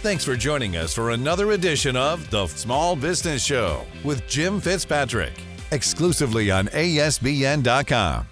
Thanks for joining us for another edition of The Small Business Show with Jim Fitzpatrick, exclusively on ASBN.com.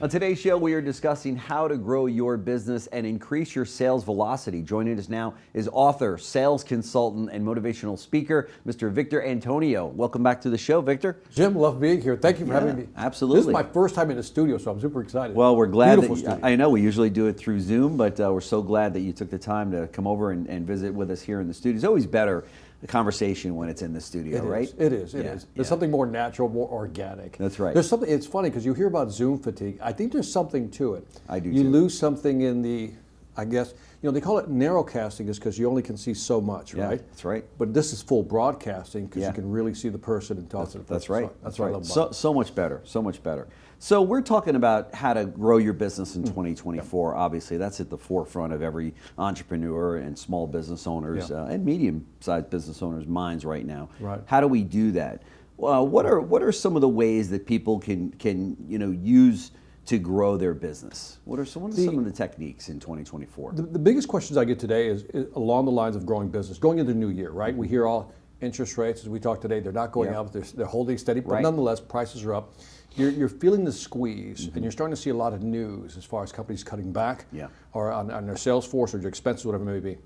On today's show, we are discussing how to grow your business and increase your sales velocity. Joining us now is author, sales consultant, and motivational speaker, Mr. Victor Antonio. Welcome back to the show, Victor. Jim, love being here. Thank you for having me. Absolutely. This is my first time in the studio, so I'm super excited. Well, we're glad Beautiful that I know we usually do it through Zoom, but we're so glad that you took the time to come over and visit with us here in the studio. It's always better the conversation when it's in the studio, right? It is. There's something more natural, more organic. That's right. There's something. It's funny because you hear about Zoom fatigue. I think there's something to it. I do. You too. lose something in the, I guess, they call it narrowcasting, is because you only can see so much, Yeah, right? that's right. But this is full broadcasting because you can really see the person and talk to the person. That's right. So That's what I right. love about it. So much better. So much better. So we're talking about how to grow your business in 2024. Obviously, that's at the forefront of every entrepreneur and small business owners and medium-sized business owners' minds right now. Right. How do we do that? What are some of the ways that people can use to grow their business? What are some of the techniques in 2024? The biggest questions I get today is along the lines of growing business, going into the new year, right? We hear all interest rates, as we talked today, they're not going up, they're holding steady, but nonetheless, prices are up. You're feeling the squeeze, and you're starting to see a lot of news as far as companies cutting back or on their sales force or their expenses, whatever it may be.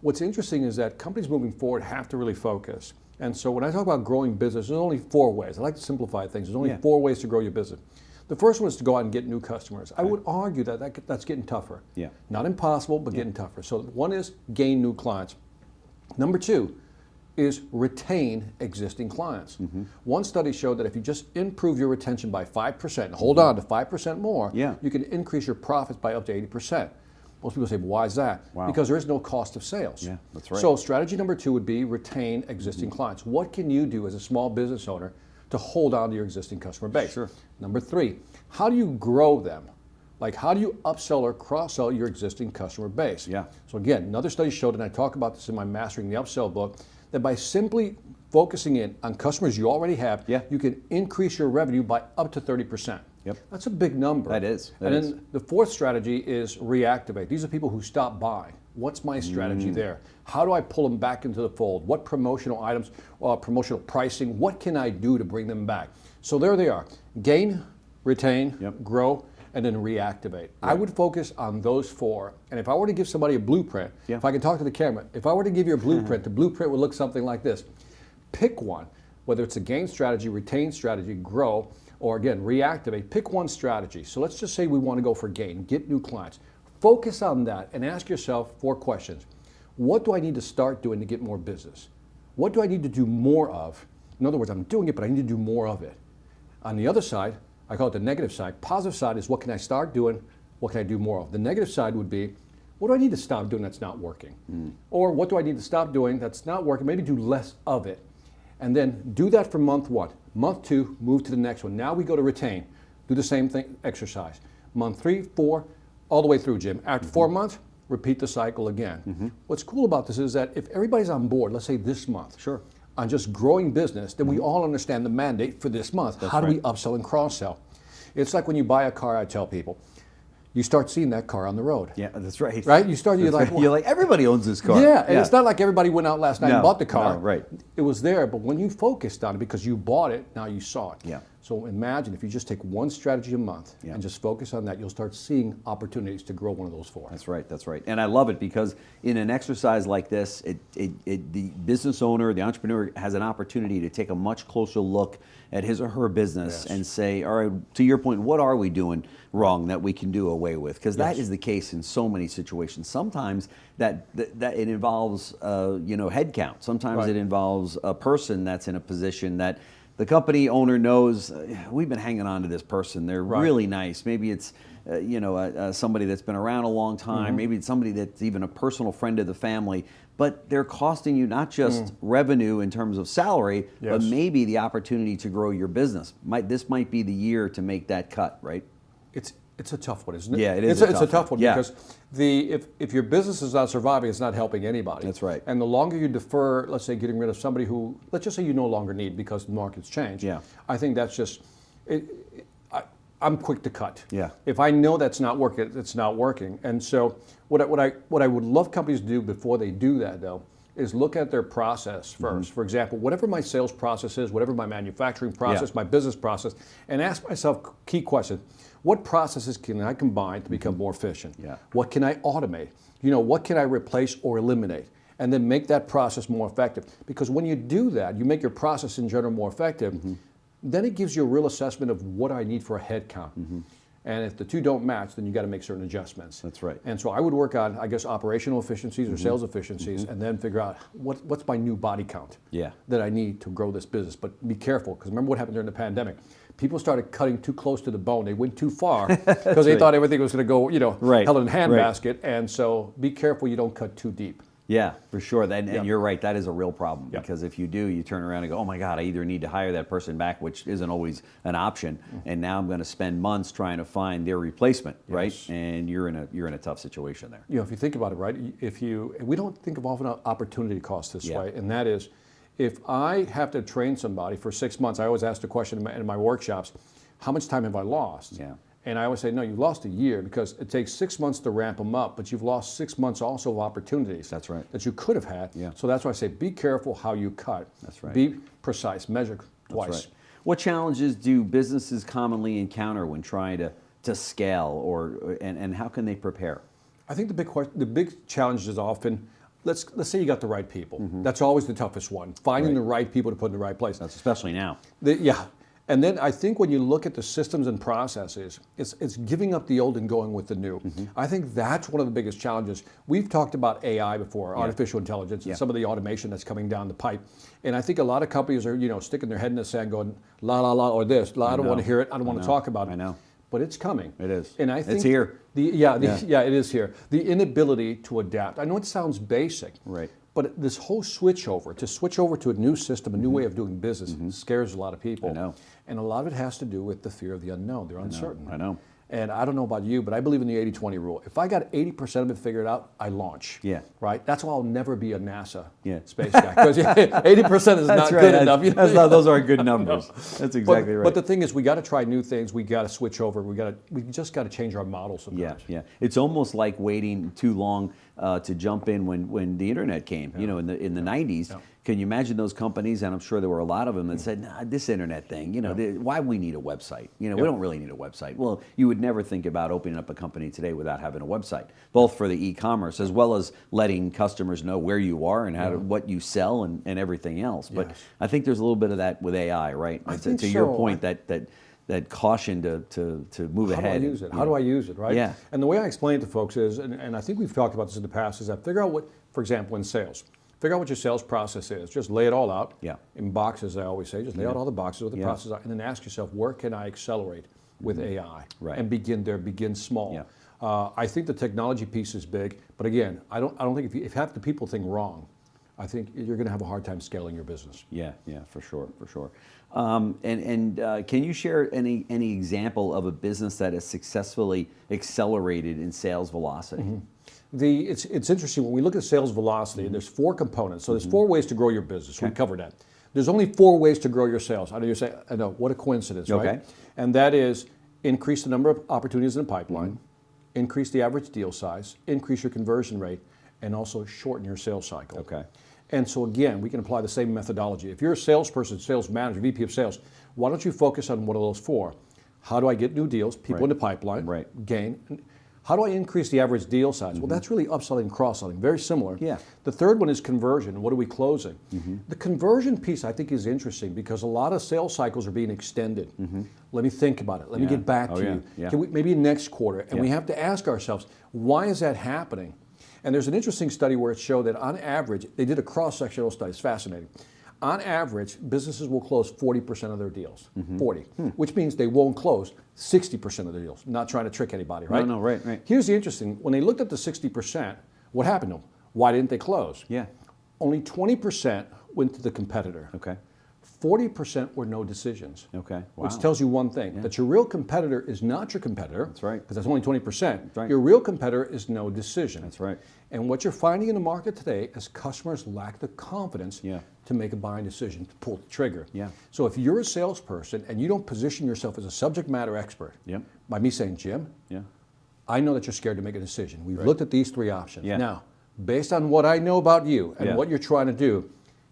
What's interesting is that companies moving forward have to really focus. And so when I talk about growing business, there's only 4 ways. I like to simplify things. There's only 4 ways to grow your business. The first one is to go out and get new customers. I would argue that's getting tougher. Yeah. Not impossible, but getting tougher. So one is gain new clients. Number 2 is retain existing clients. One study showed that if you just improve your retention by 5%, hold on to 5% more, you can increase your profits by up to 80%. Most people say, well, why is that? Wow. Because there is no cost of sales. Yeah, that's right. So strategy number 2 would be retain existing clients. What can you do as a small business owner to hold on to your existing customer base? Sure. Number 3, how do you grow them? Like, how do you upsell or cross-sell your existing customer base? Yeah. So again, another study showed, and I talk about this in my Mastering the Upsell book, that by simply focusing in on customers you already have, you can increase your revenue by up to 30%. Yep. That's a big number. That is. Then the 4th strategy is reactivate. These are people who stop by. What's my strategy there? How do I pull them back into the fold? What promotional items, promotional pricing, what can I do to bring them back? So there they are. Gain, retain, grow, and then reactivate. Right. I would focus on those 4. And if I were to give somebody a blueprint, if I can talk to the camera, if I were to give you a blueprint, the blueprint would look something like this. Pick one, whether it's a gain strategy, retain strategy, grow, or again, reactivate. Pick one strategy. So let's just say we want to go for gain, get new clients. Focus on that and ask yourself 4 questions. What do I need to start doing to get more business? What do I need to do more of? In other words, I'm doing it, but I need to do more of it. On the other side, I call it the negative side. Positive side is what can I start doing? What can I do more of? The negative side would be, what do I need to stop doing that's not working? Or what do I need to stop doing that's not working? Maybe do less of it. And then do that for month 1. Month 2, move to the next one. Now we go to retain. Do the same thing, exercise. Month 3, 4, all the way through, Jim. After 4 months, repeat the cycle again. What's cool about this is that if everybody's on board, let's say this month, on just growing business, then we all understand the mandate for this month. How do we upsell and cross-sell? It's like when you buy a car, I tell people, you start seeing that car on the road. Yeah, that's right. Right? You start, you're like, everybody owns this car. Yeah, and it's not like everybody went out last night and bought the car. No, right. It was there, but when you focused on it because you bought it, now you saw it. Yeah. So imagine if you just take one strategy a month and just focus on that, you'll start seeing opportunities to grow one of those 4. That's right, that's right. And I love it because in an exercise like this, the business owner, the entrepreneur has an opportunity to take a much closer look at his or her business and say, all right, to your point, what are we doing wrong that we can do away with? Because that is the case in so many situations. Sometimes that it involves head count. Sometimes it involves a person that's in a position that the company owner knows we've been hanging on to this person. They're really nice. Maybe it's somebody that's been around a long time. Maybe it's somebody that's even a personal friend of the family. But they're costing you not just revenue in terms of salary, but maybe the opportunity to grow your business. This might be the year to make that cut, right? It's a tough one, isn't it? Yeah, it is. It's a tough one because if your business is not surviving, it's not helping anybody. That's right. And the longer you defer, let's say, getting rid of somebody who, let's just say you no longer need because the market's changed. Yeah. I think that's just, I'm quick to cut. Yeah. If I know that's not working, it's not working. And so what I would love companies to do before they do that, though, is look at their process first. For example, whatever my sales process is, whatever my manufacturing process, my business process, and ask myself key questions. What processes can I combine to become more efficient? Yeah. What can I automate? What can I replace or eliminate? And then make that process more effective. Because when you do that, you make your process in general more effective, then it gives you a real assessment of what I need for a head count. And if the two don't match, then you got to make certain adjustments. That's right. And so I would work on, I guess, operational efficiencies or sales efficiencies, and then figure out what's my new body count that I need to grow this business. But be careful, because remember what happened during the pandemic. People started cutting too close to the bone. They went too far because they thought everything was going to go, held in a handbasket. And so be careful you don't cut too deep. Yeah, for sure. And you're right. That is a real problem because if you do, you turn around and go, oh my God, I either need to hire that person back, which isn't always an option, and now I'm going to spend months trying to find their replacement, right? And you're in a tough situation there. If you think about it, right? We don't think of often opportunity cost this way, and that is, if I have to train somebody for 6 months, I always ask the question in my workshops, how much time have I lost? Yeah. And I always say, no, you lost a year because it takes 6 months to ramp them up, but you've lost 6 months also of opportunities. That's right. That you could have had. Yeah. So that's why I say, be careful how you cut. That's right. Be precise, measure twice. That's right. What challenges do businesses commonly encounter when trying to scale, and how can they prepare? I think the big challenge is often, let's say you got the right people. That's always the toughest one, finding the right people to put in the right place. That's especially now. And then I think when you look at the systems and processes, it's giving up the old and going with the new. I think that's one of the biggest challenges. We've talked about AI before, artificial intelligence, and some of the automation that's coming down the pipe. And I think a lot of companies are, sticking their head in the sand going, la, la, la, or this. I don't want to hear it. I don't want to talk about it. I know. But it's coming. It is. And I think it's here. It is here. The inability to adapt. I know it sounds basic. Right. But this whole switch over to a new system, a new way of doing business, scares a lot of people. I know. And a lot of it has to do with the fear of the unknown. They're uncertain. I know. And I don't know about you, but I believe in the 80-20 rule. If I got 80% of it figured out, I launch. Yeah. Right? That's why I'll never be a NASA space guy. Because 80% is not good enough. Those are good numbers. That's exactly right. But the thing is, we got to try new things. We got to switch over. We just got to change our model sometimes. Yeah. It's almost like waiting too long to jump in when the internet came. In the 90s. Yeah. Can you imagine those companies? And I'm sure there were a lot of them that said, nah, this internet thing, why we need a website? We don't really need a website. Well, you would never think about opening up a company today without having a website, both for the e-commerce as well as letting customers know where you are and what you sell and everything else. But I think there's a little bit of that with AI, right? I think to your point, that caution to move ahead. How do I use it? How do I use it, right? Yeah. And the way I explain it to folks is, and I think we've talked about this in the past, is that figure out what, for example, in sales, figure out what your sales process is. Just lay it all out in boxes, I always say. Just lay out all the boxes with the process are, and then ask yourself, where can I accelerate with AI? Right. And begin small. Yeah. I think the technology piece is big, but again, I don't think if half the people think wrong, I think you're going to have a hard time scaling your business. Yeah, for sure. Can you share any example of a business that has successfully accelerated in sales velocity? It's interesting, when we look at sales velocity, there's 4 components. So there's 4 ways to grow your business. We covered that. There's only 4 ways to grow your sales. I know you say, I know, what a coincidence, right? And that is increase the number of opportunities in the pipeline, increase the average deal size, increase your conversion rate, and also shorten your sales cycle. Okay. And so again, we can apply the same methodology. If you're a salesperson, sales manager, VP of sales, why don't you focus on one of those 4? How do I get new deals, people in the pipeline, gain? How do I increase the average deal size? Well, that's really upselling and cross-selling, very similar. Yeah. The third one is conversion. What are we closing? The conversion piece I think is interesting because a lot of sales cycles are being extended. Let me think about it. Let me get back to you. Can we, maybe next quarter. And we have to ask ourselves, why is that happening? And there's an interesting study where it showed that on average, they did a cross-sectional study, it's fascinating. On average, businesses will close 40% of their deals, 40, which means they won't close 60% of their deals. I'm not trying to trick anybody, right? No, right. Here's the interesting, when they looked at the 60%, what happened to them? Why didn't they close? Yeah. Only 20% went to the competitor. Okay. 40% were no decisions. Okay. Wow. Which tells you one thing, that your real competitor is not your competitor. That's right. Because that's only 20%. That's right. Your real competitor is no decision. That's right. And what you're finding in the market today is customers lack the confidence Yeah. to make a buying decision, to pull the trigger. Yeah. So if you're a salesperson and you don't position yourself as a subject matter expert, Yep. by me saying, Jim, Yeah. I know that you're scared to make a decision. We've looked at these 3 options. Yeah. Now, based on what I know about you and Yeah. what you're trying to do,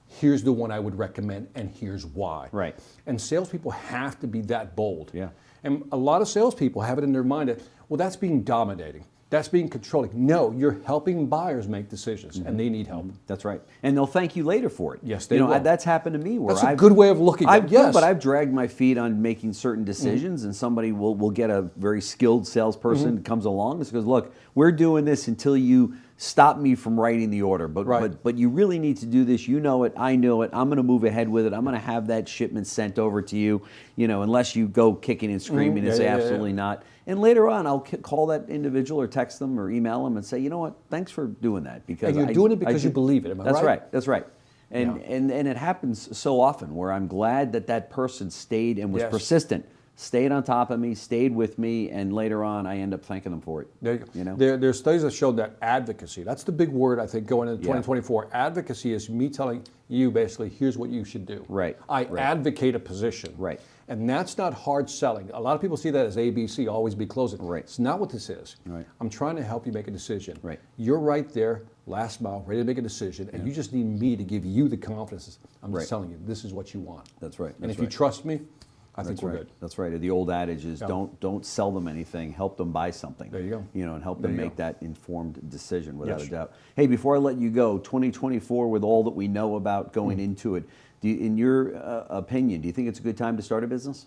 here's the one I would recommend, and here's why. Right. And salespeople have to be that bold. Yeah. And a lot of salespeople have it in their mind that, well, that's being dominating. That's being controlling. No, you're helping buyers make decisions, and they need help. That's right. And they'll thank you later for it. Yes, they will. That's happened to me where That's a good way of looking at it. Yes. But I've dragged my feet on making certain decisions, and somebody will get a very skilled salesperson that comes along and goes, look, we're doing this until you stop me from writing the order. But you really need to do this. You know it. I know it. I'm going to move ahead with it. I'm going to have that shipment sent over to you, unless you go kicking and screaming and say absolutely not. And later on, I'll call that individual or text them or email them and say, you know what, thanks for doing that. Because And you're doing it because you believe it, am I right? That's right, that's right. And it happens so often where I'm glad that person stayed and was persistent, stayed on top of me, stayed with me, and later on I end up thanking them for it. There you go. There's studies that show that advocacy, that's the big word I think going into 2024. Advocacy is me telling you basically, here's what you should do. Right. I advocate a position. Right. And that's not hard selling. A lot of people see that as ABC, always be closing. Right. It's not what this is. Right. I'm trying to help you make a decision. Right. You're right there, last mile, ready to make a decision, and you just need me to give you the confidence. I'm just telling you, this is what you want. That's right. And if you trust me, I think That's we're right. good. That's right. The old adage is don't sell them anything, help them buy something. There you go. And help them make that informed decision without Yes. a doubt. Hey, before I let you go, 2024 with all that we know about going into it, in your opinion, do you think it's a good time to start a business?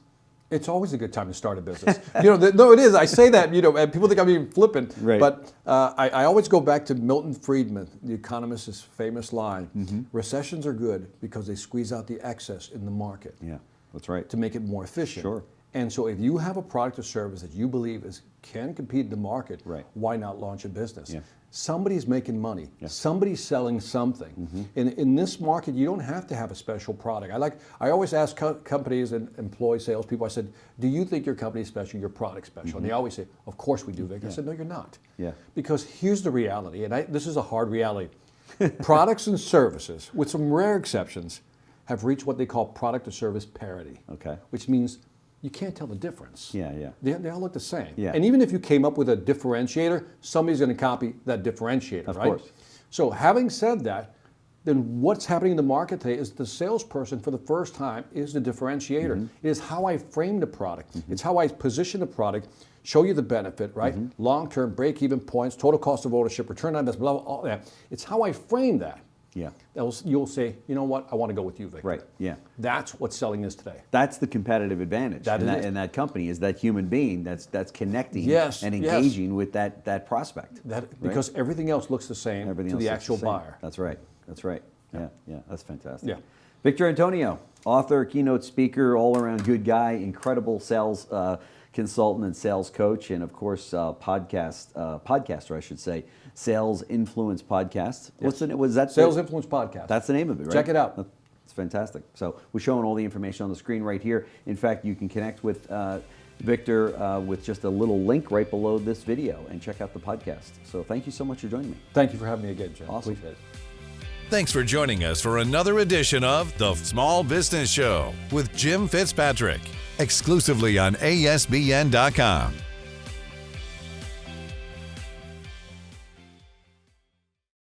It's always a good time to start a business. No, it is. I say that, and people think I'm being flippant. Right. But I always go back to Milton Friedman, the economist's famous line, recessions are good because they squeeze out the excess in the market. Yeah, that's right. To make it more efficient. Sure. And so if you have a product or service that you believe can compete in the market, Right. why not launch a business? Yeah. Somebody's making money. Yeah. Somebody's selling something. In this market, you don't have to have a special product. I always ask companies and employ salespeople, I said, do you think your company is special, your product special? And they always say, of course we do, Vic. I said, no, you're not. Yeah. Because here's the reality, and this is a hard reality. Products and services, with some rare exceptions, have reached what they call product or service parity. Okay. Which means you can't tell the difference. Yeah, yeah. They all look the same. Yeah. And even if you came up with a differentiator, somebody's going to copy that differentiator, Of right? course. So having said that, then what's happening in the market today is the salesperson for the first time is the differentiator. It is how I frame the product. It's how I position the product, show you the benefit, right? Long-term break-even points, total cost of ownership, return on investment, blah, blah, all that. It's how I frame that. Yeah. You'll say, you know what, I want to go with you, Vic. Right, yeah. That's what selling is today. That's the competitive advantage in that company is that human being that's connecting and engaging with that prospect. Because everything else looks the same to the actual buyer. That's right. That's right. Yeah, that's fantastic. Yeah. Victor Antonio, author, keynote speaker, all-around good guy, incredible sales consultant and sales coach, and of course, podcaster, I should say, Sales Influence Podcast. What's the name? Was that Sales Influence Podcast? That's the name of it, right? Check it out. It's fantastic. So we're showing all the information on the screen right here. In fact, you can connect with Victor with just a little link right below this video and check out the podcast. So thank you so much for joining me. Thank you for having me again, Jim. Awesome. Appreciate it. Thanks for joining us for another edition of The Small Business Show with Jim Fitzpatrick, exclusively on ASBN.com.